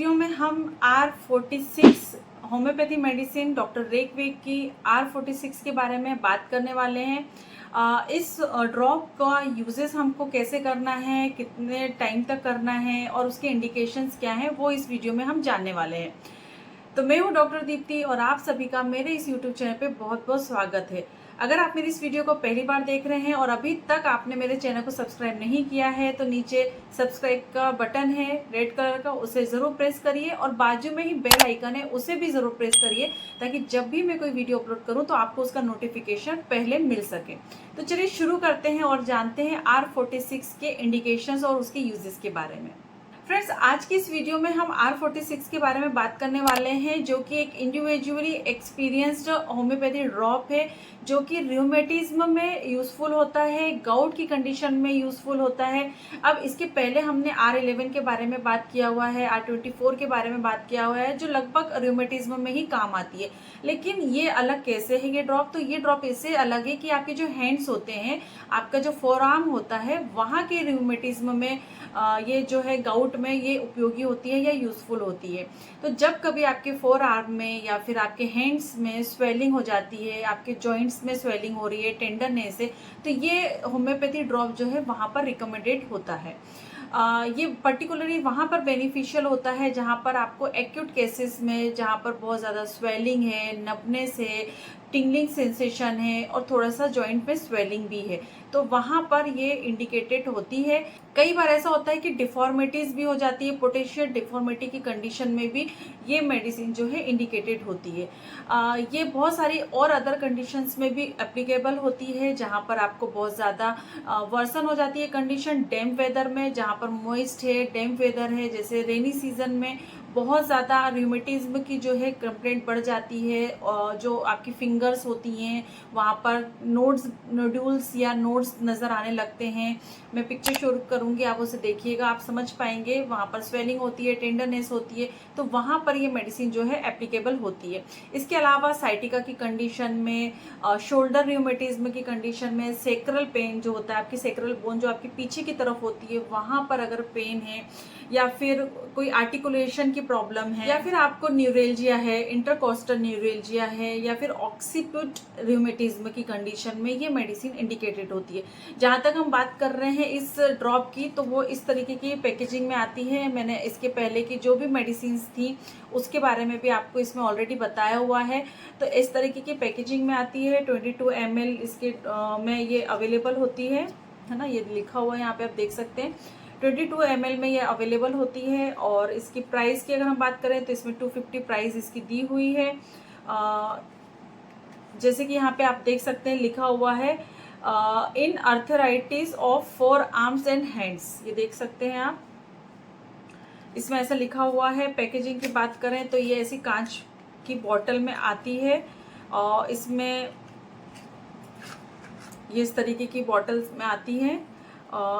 Video में हम R46 homeopathy medicine doctor Reckeweg की R46 के बारे में बात करने वाले हैं। इस ड्रॉप का यूजेस हमको कैसे करना है, कितने टाइम तक करना है और उसके इंडिकेशंस क्या हैं, वो इस वीडियो में हम जानने वाले हैं। तो मैं हूँ डॉक्टर दीप्ति और आप सभी का मेरे इस यूट्यूब चैनल पे बहुत बहुत स्वागत है। अगर आप मेरी इस वीडियो को पहली बार देख रहे हैं और अभी तक आपने मेरे चैनल को सब्सक्राइब नहीं किया है तो नीचे सब्सक्राइब का बटन है रेड कलर का, उसे ज़रूर प्रेस करिए और बाजू में ही बेल आइकन है उसे भी ज़रूर प्रेस करिए ताकि जब भी मैं कोई वीडियो अपलोड करूं तो आपको उसका नोटिफिकेशन पहले मिल सके। तो चलिए शुरू करते हैं और जानते हैं R46 के इंडिकेशंस और उसके यूजेस के बारे में। फ्रेंड्स, आज की इस वीडियो में हम R46 के बारे में बात करने वाले हैं, जो कि एक इंडिविजुअली एक्सपीरियंस्ड होम्योपैथी ड्रॉप है जो कि रियूमेटिज्म में यूज़फुल होता है, गाउट की कंडीशन में यूज़फुल होता है। अब इसके पहले हमने R11 के बारे में बात किया हुआ है, R24 के बारे में बात किया हुआ है, जो लगभग रियूमेटिज्म में ही काम आती है। लेकिन ये अलग कैसे है ये ड्रॉप? तो ये ड्रॉप इससे अलग है कि आपके जो हैंड्स होते हैं, आपका जो फोरआर्म होता है, वहाँ के रियूमेटिज्म में ये जो है गाउट में ये उपयोगी होती है या यूज़फुल होती है। तो जब कभी आपके फोर आर्म में या फिर आपके हैंड्स में स्वेलिंग हो जाती है, आपके जॉइंट्स में स्वेलिंग हो रही है, टेंडरनेस है, तो ये होम्योपैथी ड्रॉप जो है वहाँ पर रिकमेंडेड होता है। ये पर्टिकुलरली वहाँ पर बेनिफिशियल होता है जहाँ पर आपको एक्यूट केसेस में, जहाँ पर बहुत ज़्यादा स्वेलिंग है, नपनेस है, टिंगलिंग सेंसेशन है और थोड़ा सा जॉइंट में स्वेलिंग भी है, तो वहाँ पर ये इंडिकेटेड होती है। कई बार ऐसा होता है कि डिफॉर्मिटीज़ भी हो जाती है, पोटेंशियल डिफॉर्मिटी की कंडीशन में भी ये मेडिसिन जो है इंडिकेटेड होती है। ये बहुत सारी और अदर कंडीशंस में भी एप्लीकेबल होती है जहाँ पर आपको बहुत ज़्यादा वर्सन हो जाती है कंडीशन, डैम्प वेदर में, जहाँ पर मॉइस्ट है, डैम्प वेदर है, जैसे रेनी सीजन में बहुत ज़्यादा रियूमेटिज्म की जो है कंप्लेंट बढ़ जाती है और जो आपकी फिंगर्स होती हैं वहाँ पर नोड्यूल्स या नोड्स नज़र आने लगते हैं। मैं पिक्चर शो करूँगी, आप उसे देखिएगा, आप समझ पाएंगे। वहाँ पर स्वेलिंग होती है, टेंडरनेस होती है, तो वहाँ पर ये मेडिसिन जो है एप्लीकेबल होती है। इसके अलावा साइटिका की कंडीशन में, शोल्डर रियूमेटिज्म की कंडीशन में, सेक्रल पेन जो होता है, आपकी सेक्रल बोन जो आपकी पीछे की तरफ होती है वहाँ पर अगर पेन है, या फिर कोई आर्टिकुलेशन की प्रॉब्लम है, या फिर आपको न्यूरेल्जिया है, इंटरकोस्टल न्यूरेल्जिया है, या फिर ऑक्सीपिट रियूमेटिज्म की कंडीशन में ये मेडिसिन इंडिकेटेड होती है। जहाँ तक हम बात कर रहे हैं इस ड्रॉप की, तो वो इस तरीके की पैकेजिंग में आती है। मैंने इसके पहले की जो भी मेडिसिन थी उसके बारे में भी आपको इसमें ऑलरेडी बताया हुआ है। तो इस तरीके की पैकेजिंग में आती है, 22 ml इसके में ये अवेलेबल होती है ना, ये लिखा हुआ है यहाँ पे आप देख सकते हैं। 22 ml में ये अवेलेबल होती है और इसकी प्राइस की अगर हम बात करें तो इसमें 250 प्राइस इसकी दी हुई है। जैसे कि यहाँ पे आप देख सकते हैं लिखा हुआ है in arthritis of forearms and hands, ये देख सकते हैं आप, इसमें ऐसा लिखा हुआ है। पैकेजिंग की बात करें तो ये ऐसी कांच की बोतल में आती है और इसमें ये इस तरीके की बॉटल्स में आती है।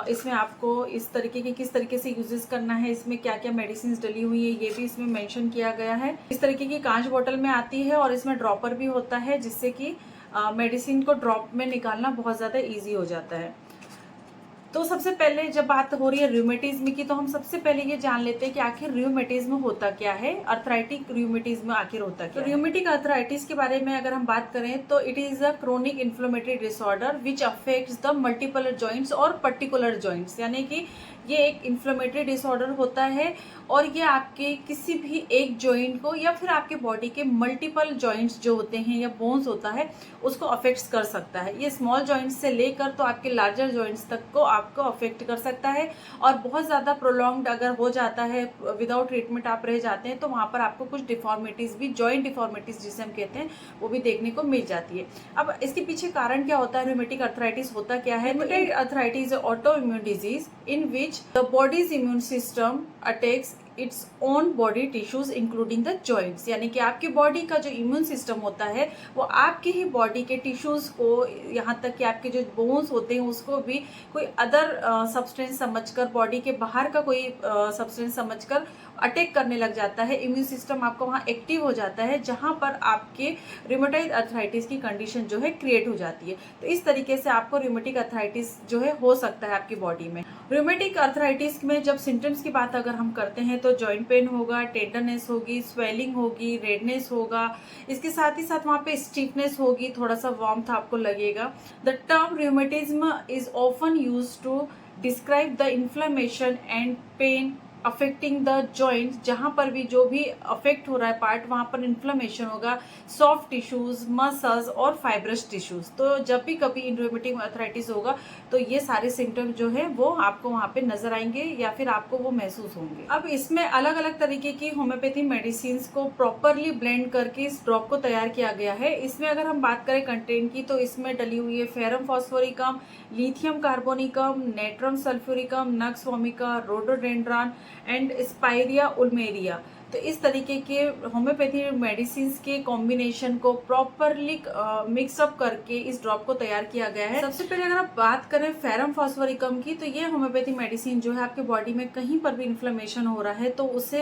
इसमें आपको इस तरीके की किस तरीके से यूजेस करना है, इसमें क्या क्या मेडिसिन डली हुई है, ये भी इसमें मेंशन किया गया है। इस तरीके की कांच बोतल में आती है और इसमें ड्रॉपर भी होता है जिससे कि मेडिसिन को ड्रॉप में निकालना बहुत ज़्यादा इजी हो जाता है। तो सबसे पहले जब बात हो रही है रियूमेटिज्म की, तो हम सबसे पहले ये जान लेते हैं कि आखिर रियूमेटिज्म होता क्या है, अर्थराइटिक रियूमेटिज्म आखिर होता क्या है। तो रियूमेटिक अर्थराइटिस के बारे में अगर हम बात करें तो it is a chronic inflammatory disorder which affects the multiple joints और पर्टिकुलर जॉइंट्स, यानी कि ये एक इन्फ्लेमेटरी डिसऑर्डर होता है और ये आपके किसी भी एक जॉइंट को या फिर आपके बॉडी के मल्टीपल जॉइंट्स जो होते हैं या बोन्स होता है उसको अफेक्ट कर सकता है। ये स्मॉल जॉइंट्स से लेकर तो आपके लार्जर जॉइंट्स तक को आपको अफेक्ट कर सकता है और बहुत ज़्यादा प्रोलॉन्ग्ड अगर हो जाता है, विदाउट ट्रीटमेंट आप रह जाते हैं, तो वहाँ पर आपको कुछ डिफॉर्मिटीज़ भी, जॉइंट डिफॉर्मिटीज़ जिसे हम कहते हैं, वो भी देखने को मिल जाती है। अब इसके पीछे कारण क्या होता है, रूमेटिक अर्थराइटिस होता क्या है? Rheumatic arthritis is auto immune disease in which the body's immune system attacks its own body tissues including the joints, यानी कि आपकी बॉडी का जो इम्यून सिस्टम होता है वो आपकी ही बॉडी के टिश्यूज़ को, यहाँ तक कि आपके जो बोन्स होते हैं उसको भी कोई अदर सब्सटेंस समझकर, बॉडी के बाहर का कोई सब्सटेंस समझकर अटैक करने लग जाता है। इम्यून सिस्टम आपका वहाँ एक्टिव हो जाता है जहाँ पर आपके रूमेटॉइड अर्थराइटिस की कंडीशन जो है क्रिएट हो जाती है। तो इस तरीके से आपको रूमेटिक अर्थराइटिस जो है हो सकता है आपकी बॉडी में। रूमेटिक अर्थराइटिस में जब सिम्टम्स की बात अगर हम करते हैं तो जॉइंट पेन होगा, टेंडरनेस होगी, स्वेलिंग होगी, रेडनेस होगा, इसके साथ ही साथ वहाँ पे स्टिफनेस होगी, थोड़ा सा वार्मथ आपको लगेगा। The term rheumatism is often used to describe the inflammation and pain affecting the joint. जहाँ पर भी जो भी अफेक्ट हो रहा है पार्ट, वहाँ पर इन्फ्लेमेशन होगा, सॉफ्ट टिश्यूज, मसल्स और फाइब्रस टिश्यूज। तो जब भी कभी इन रूमेटिक आर्थराइटिस होगा तो ये सारे सिम्टम जो है वो आपको वहाँ पे नजर आएंगे या फिर आपको वो महसूस होंगे। अब इसमें अलग अलग तरीके की होम्योपैथी मेडिसिन को प्रॉपरली ब्लेंड करके इस ड्रॉप को तैयार किया गया है। इसमें अगर हम बात करें कंटेंट की तो इसमें डली हुई है ferrum phosphoricum, lithium carbonicum, natrum sulphuricum, nux vomica, rhododendron and spiraea ulmaria. तो इस तरीके के होम्योपैथी मेडिसिन के कॉम्बिनेशन को प्रॉपरली मिक्सअप करके इस ड्रॉप को तैयार किया गया है। सबसे पहले अगर आप बात करें फेरम फॉस्फोरिकम की, तो ये होम्योपैथी मेडिसिन जो है आपके बॉडी में कहीं पर भी इन्फ्लेमेशन हो रहा है तो उसे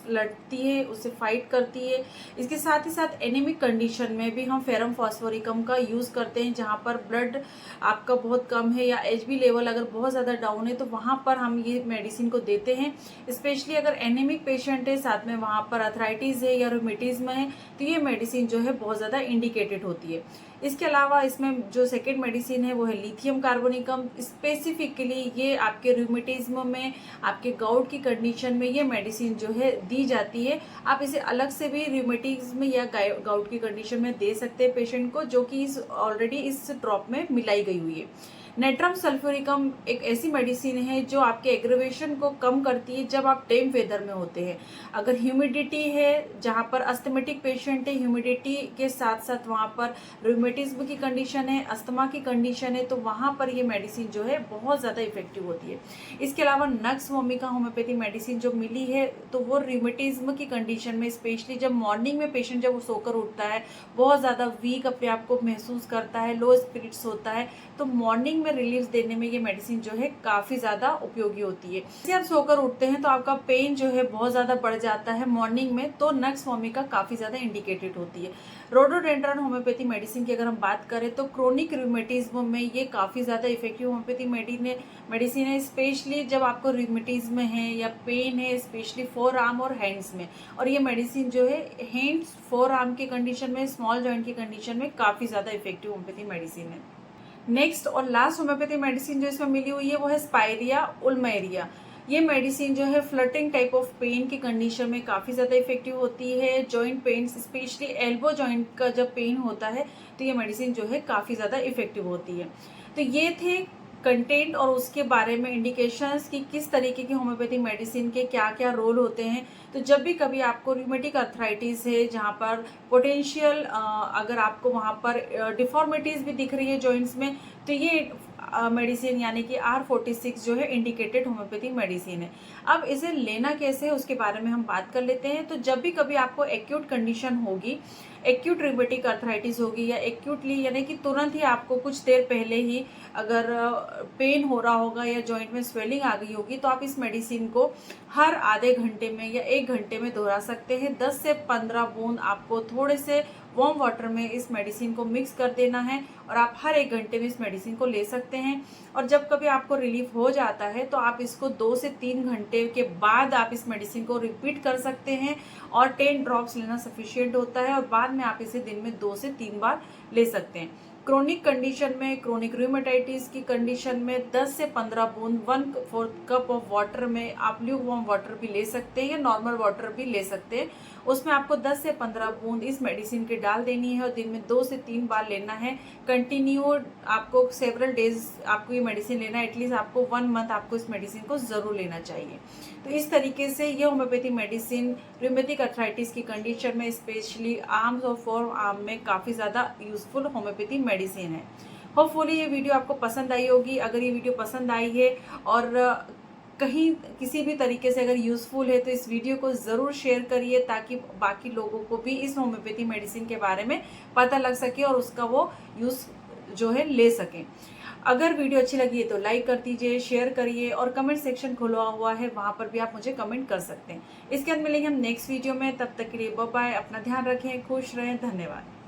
लड़ती है, उसे फाइट करती है। इसके साथ ही साथ एनीमिक कंडीशन में भी हम फेरम फॉस्फोरिकम का यूज करते हैं। जहाँ पर ब्लड आपका बहुत कम है या एचबी लेवल अगर बहुत ज्यादा डाउन है तो वहां पर हम ये मेडिसिन को देते हैं। स्पेशली अगर एनीमिक पेशेंट है, साथ में वहाँ पर अर्थराइटिस है या रूमेटिज्म है, तो ये मेडिसिन जो है बहुत ज़्यादा इंडिकेटेड होती है। इसके अलावा इसमें जो सेकेंड मेडिसिन है वो है लिथियम कार्बोनिकम। स्पेसिफिकली ये आपके रूमेटिज्म में, आपके गाउट की कंडीशन में ये मेडिसिन जो है दी जाती है। आप इसे अलग से भी रूमेटिज्म या गाउट की कंडीशन में दे सकते हैं पेशेंट को, जो कि ऑलरेडी इस ड्रॉप में मिलाई गई हुई है। नेट्रम सल्फ्यूरिकम एक ऐसी मेडिसिन है जो आपके एग्रेवेशन को कम करती है जब आप टेम वेदर में होते हैं। अगर ह्यूमिडिटी है, जहाँ पर अस्थमेटिक पेशेंट है, ह्यूमिडिटी के साथ साथ वहाँ पर रूमेटिज्म की कंडीशन है, अस्थमा की कंडीशन है, तो वहाँ पर ये मेडिसिन जो है बहुत ज़्यादा इफेक्टिव होती है। इसके अलावा नक्स वोमिका होम्योपैथी मेडिसिन जो मिली है तो वो रूमेटिज्म की कंडीशन में, स्पेशली जब मॉर्निंग में पेशेंट जब वो सोकर उठता है, बहुत ज़्यादा वीक अपने आप को महसूस करता है, लो स्पिरिट्स होता है, तो मॉर्निंग में रिलीफ देने में ये मेडिसिन जो है काफी ज्यादा उपयोगी होती है। जैसे आप सोकर उठते हैं तो आपका पेन जो है बहुत ज्यादा बढ़ जाता है मॉर्निंग में, तो नक्स वोमिका काफी ज्यादा इंडिकेटेड होती है। रोडोडेंड्रॉन होम्योपैथी मेडिसिन की अगर हम बात करें तो क्रोनिक रूमेटिज्म में ये काफी ज्यादा इफेक्टिव होम्योपैथी मेडिसिन है। स्पेशली जब आपको रूमेटिज्म है या पेन है, स्पेशली फोर आर्म और हैंड्स में, और ये मेडिसिन जो है हैंड्स, फोर आर्म की कंडीशन में, स्मॉल जॉइंट की कंडीशन में काफी ज्यादा इफेक्टिव होम्योपैथी मेडिसिन है। नेक्स्ट और लास्ट होम्योपैथी मेडिसिन जो इसमें मिली हुई है वो है स्पाइरिया उल्मेरिया। ये मेडिसिन जो है फ्लटिंग टाइप ऑफ पेन की कंडीशन में काफ़ी ज़्यादा इफेक्टिव होती है। Joint pain, specially elbow joint का जब पेन होता है तो ये मेडिसिन जो है काफ़ी ज़्यादा इफेक्टिव होती है। तो ये थे कंटेंट और उसके बारे में इंडिकेशंस कि किस तरीके की होम्योपैथी मेडिसिन के क्या क्या रोल होते हैं। तो जब भी कभी आपको रूमेटिक अर्थराइटिस है, जहाँ पर पोटेंशियल अगर आपको वहाँ पर डिफॉर्मिटीज़ भी दिख रही है जॉइंट्स में, तो ये मेडिसिन यानी कि R46 जो है इंडिकेटेड होम्योपैथी मेडिसिन है। अब इसे लेना कैसे है उसके बारे में हम बात कर लेते हैं। तो जब भी कभी आपको एक्यूट कंडीशन होगी, एक्यूट रूमेटिक अर्थराइटिस होगी या एक्यूटली यानी कि तुरंत ही आपको कुछ देर पहले ही अगर पेन हो रहा होगा या जॉइंट में स्वेलिंग आ गई होगी, तो आप इस मेडिसिन को हर आधे घंटे में या 1 घंटे में दोहरा सकते हैं। 10 से 15 बूंद आपको थोड़े से वार्म वाटर में इस मेडिसिन को मिक्स कर देना है और आप हर 1 घंटे में इस मेडिसिन को ले सकते हैं। और जब कभी आपको रिलीफ हो जाता है तो आप इसको 2 से 3 घंटे के बाद आप इस मेडिसिन को रिपीट कर सकते हैं और 10 ड्रॉप्स लेना सफिशिएंट होता है और बाद में आप इसे दिन में 2 से 3 बार ले सकते हैं। क्रोनिक कंडीशन में, क्रोनिक रूमेटाइटिस की कंडीशन में 10 से 15 बूंद 1/4 कप ऑफ वाटर में आप ल्यूकवार्म वाटर भी ले सकते हैं या नॉर्मल वाटर भी ले सकते हैं। उसमें आपको 10 से 15 बूंद इस मेडिसिन के डाल देनी है और दिन में 2 से 3 बार लेना है। कंटिन्यू आपको सेवरल डेज आपको ये मेडिसिन लेना है, एटलीस्ट आपको 1 मंथ आपको इस मेडिसिन को जरूर लेना चाहिए। तो इस तरीके से ये होम्योपैथी मेडिसिन रूमेटिक अर्थराइटिस की कंडीशन में, स्पेशली आर्म्स और फोर आर्म में काफ़ी ज़्यादा यूजफुल होम्योपैथी मेडिसिन है। होपफुली ये वीडियो आपको पसंद आई होगी। अगर ये वीडियो पसंद आई है और कहीं किसी भी तरीके से अगर यूज़फुल है तो इस वीडियो को ज़रूर शेयर करिए ताकि बाकी लोगों को भी इस होम्योपैथी मेडिसिन के बारे में पता लग सके और उसका वो यूज़ जो है ले सकें। अगर वीडियो अच्छी लगी है तो लाइक कर दीजिए, शेयर करिए और कमेंट सेक्शन खुला हुआ है, वहाँ पर भी आप मुझे कमेंट कर सकते हैं। इसके बाद मिलेंगे हम नेक्स्ट वीडियो में, तब तक के लिए बाय बाय। अपना ध्यान रखें, खुश रहें, धन्यवाद।